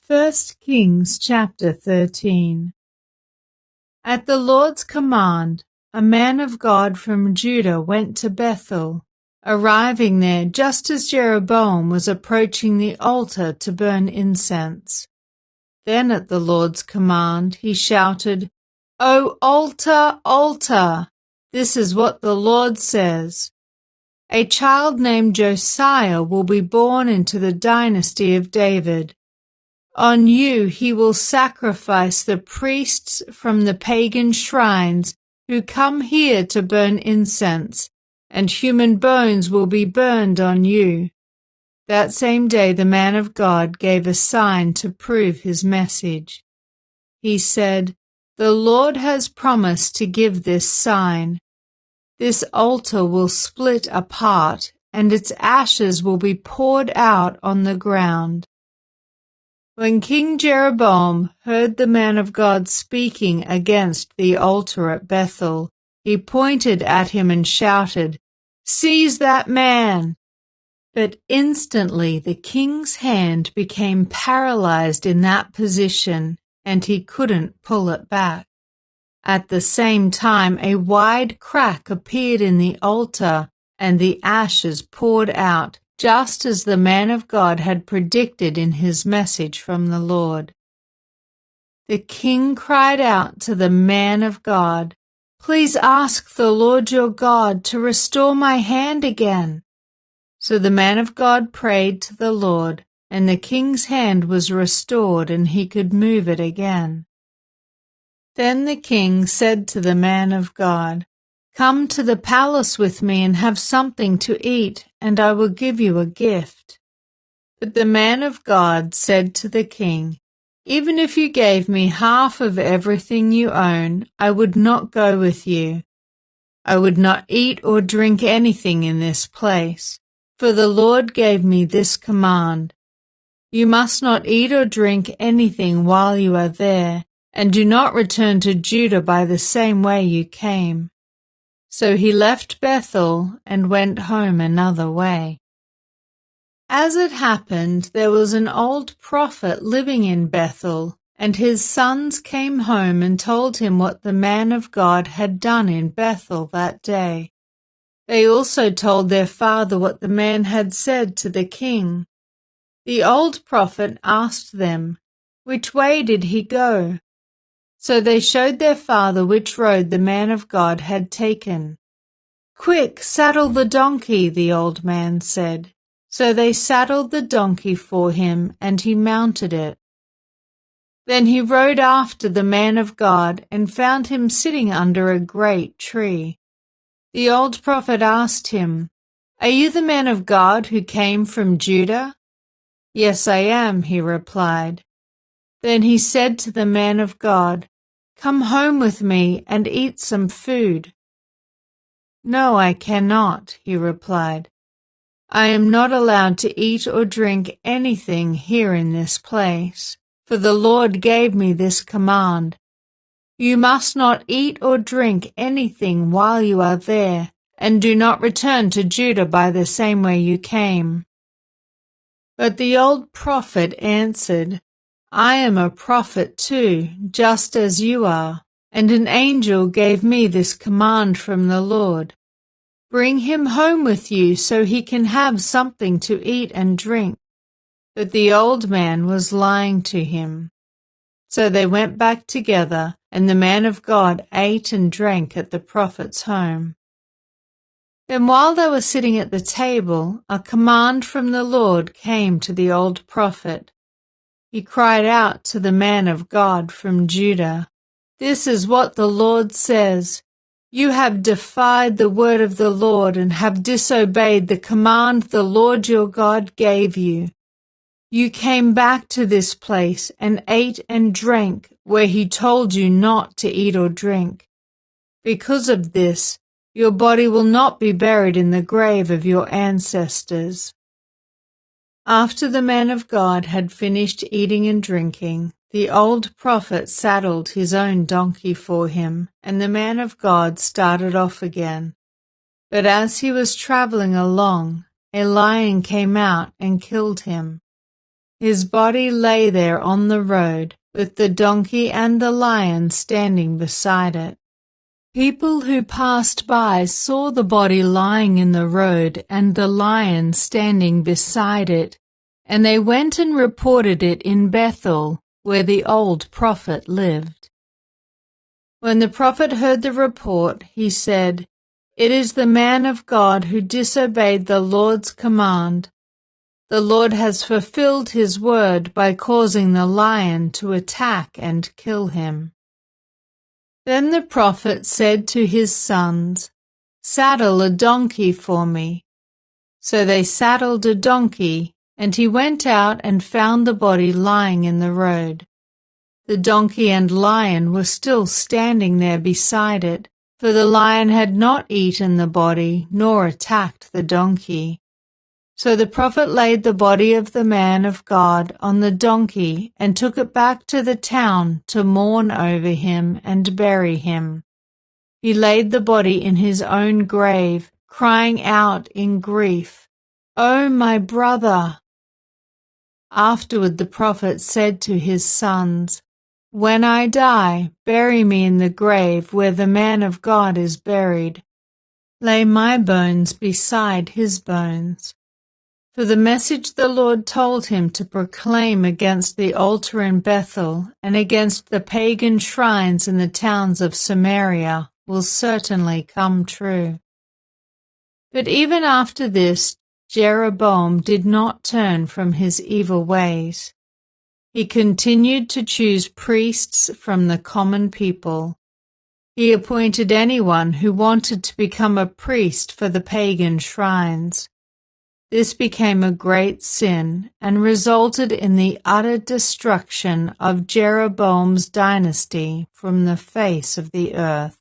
1 Kings chapter 13. At the Lord's command, a man of God from Judah went to Bethel, arriving there just as Jeroboam was approaching the altar to burn incense. Then at the Lord's command he shouted, "O altar, altar! This is what the Lord says. A child named Josiah will be born into the dynasty of David. On you he will sacrifice the priests from the pagan shrines who come here to burn incense, and human bones will be burned on you." That same day the man of God gave a sign to prove his message. He said, "The Lord has promised to give this sign. This altar will split apart, and its ashes will be poured out on the ground." When King Jeroboam heard the man of God speaking against the altar at Bethel, he pointed at him and shouted, "Seize that man!" But instantly the king's hand became paralyzed in that position, and he couldn't pull it back. At the same time, a wide crack appeared in the altar, and the ashes poured out, just as the man of God had predicted in his message from the Lord. The king cried out to the man of God, "Please ask the Lord your God to restore my hand again." So the man of God prayed to the Lord, and the king's hand was restored, and he could move it again. Then the king said to the man of God, "Come to the palace with me and have something to eat, and I will give you a gift." But the man of God said to the king, "Even if you gave me half of everything you own, I would not go with you. I would not eat or drink anything in this place, for the Lord gave me this command. You must not eat or drink anything while you are there, and do not return to Judah by the same way you came." So he left Bethel and went home another way. As it happened, there was an old prophet living in Bethel, and his sons came home and told him what the man of God had done in Bethel that day. They also told their father what the man had said to the king. The old prophet asked them, "Which way did he go?" So they showed their father which road the man of God had taken. "Quick, saddle the donkey," the old man said. So they saddled the donkey for him, and he mounted it. Then he rode after the man of God and found him sitting under a great tree. The old prophet asked him, "Are you the man of God who came from Judah?" "Yes, I am," he replied. Then he said to the man of God, "Come home with me and eat some food." "No, I cannot," he replied. "I am not allowed to eat or drink anything here in this place, for the Lord gave me this command. You must not eat or drink anything while you are there, and do not return to Judah by the same way you came." But the old prophet answered, "I am a prophet too, just as you are, and an angel gave me this command from the Lord. Bring him home with you so he can have something to eat and drink." But the old man was lying to him. So they went back together, and the man of God ate and drank at the prophet's home. Then while they were sitting at the table, a command from the Lord came to the old prophet. He cried out to the man of God from Judah, "This is what the Lord says. You have defied the word of the Lord and have disobeyed the command the Lord your God gave you. You came back to this place and ate and drank where he told you not to eat or drink. Because of this, your body will not be buried in the grave of your ancestors." After the man of God had finished eating and drinking, the old prophet saddled his own donkey for him, and the man of God started off again. But as he was traveling along, a lion came out and killed him. His body lay there on the road, with the donkey and the lion standing beside it. People who passed by saw the body lying in the road and the lion standing beside it, and they went and reported it in Bethel, where the old prophet lived. When the prophet heard the report, he said, "It is the man of God who disobeyed the Lord's command. The Lord has fulfilled his word by causing the lion to attack and kill him." Then the prophet said to his sons, "Saddle a donkey for me." So they saddled a donkey, and he went out and found the body lying in the road. The donkey and lion were still standing there beside it, for the lion had not eaten the body nor attacked the donkey. So the prophet laid the body of the man of God on the donkey and took it back to the town to mourn over him and bury him. He laid the body in his own grave, crying out in grief, "Oh, my brother!" Afterward the prophet said to his sons, "When I die, bury me in the grave where the man of God is buried. Lay my bones beside his bones." For the message the Lord told him to proclaim against the altar in Bethel and against the pagan shrines in the towns of Samaria will certainly come true. But even after this, Jeroboam did not turn from his evil ways. He continued to choose priests from the common people. He appointed anyone who wanted to become a priest for the pagan shrines. This became a great sin and resulted in the utter destruction of Jeroboam's dynasty from the face of the earth.